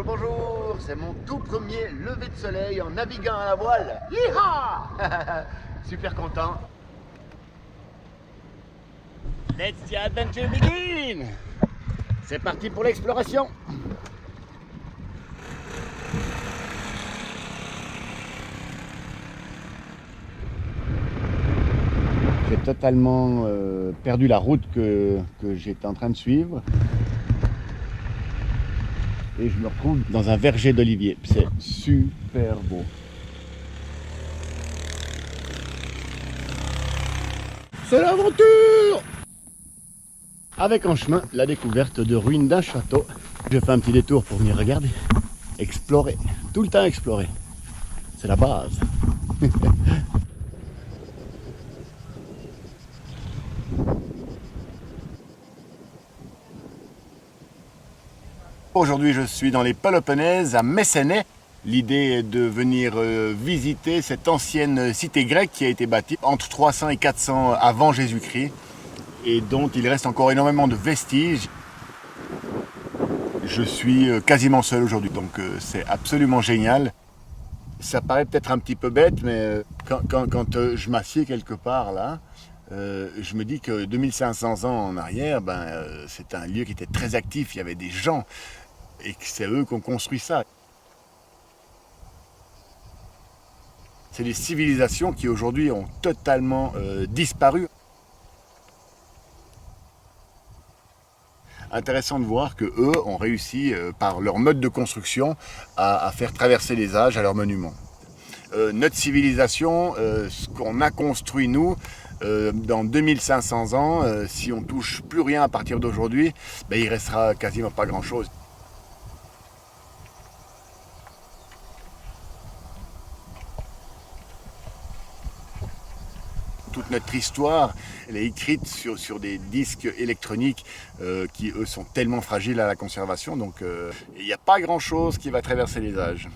Bonjour, bonjour, c'est mon tout premier lever de soleil en naviguant à la voile. Yeehaw. Super content. Let's the adventure begin. C'est parti pour l'exploration. J'ai totalement perdu la route que j'étais en train de suivre. Et je me retrouve dans un verger d'olivier. C'est super beau. C'est l'aventure! Avec en chemin la découverte de ruines d'un château. Je fais un petit détour pour venir regarder. Explorer. Tout le temps explorer. C'est la base. Aujourd'hui, je suis dans les Péloponnèses, à Messénès. L'idée est de venir visiter cette ancienne cité grecque qui a été bâtie entre 300 et 400 avant Jésus-Christ et dont il reste encore énormément de vestiges. Je suis quasiment seul aujourd'hui, donc c'est absolument génial. Ça paraît peut-être un petit peu bête, mais quand je m'assieds quelque part là, je me dis que 2500 ans en arrière, c'est un lieu qui était très actif, il y avait des gens. Et que c'est eux qui ont construit ça. C'est des civilisations qui aujourd'hui ont totalement disparu. Intéressant de voir que eux ont réussi par leur mode de construction à faire traverser les âges à leurs monuments. Notre civilisation, ce qu'on a construit nous, dans 2500 ans, si on ne touche plus rien à partir d'aujourd'hui, il restera quasiment pas grand-chose. Toute notre histoire, elle est écrite sur des disques électroniques qui, eux, sont tellement fragiles à la conservation. Donc, il n'y a pas grand-chose qui va traverser les âges.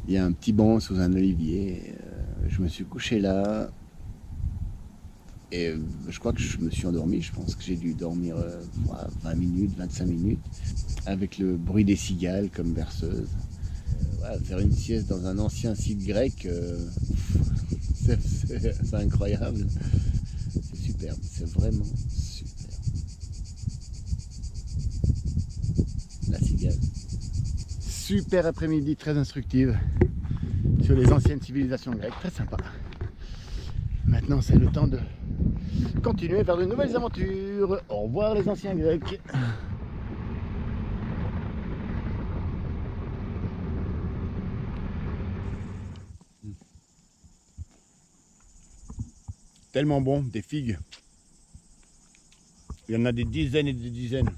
Il y a un petit banc sous un olivier. Je me suis couché là. Et je crois que je me suis endormi. Je pense que j'ai dû dormir 20 minutes, 25 minutes. Avec le bruit des cigales comme berceuse. Faire une sieste dans un ancien site grec, c'est incroyable. C'est superbe, c'est vraiment super. La cigale. Super après-midi, très instructive sur les anciennes civilisations grecques, très sympa. Maintenant, c'est le temps de continuer vers de nouvelles aventures. Au revoir les anciens Grecs. Tellement bon, des figues. Il y en a des dizaines et des dizaines.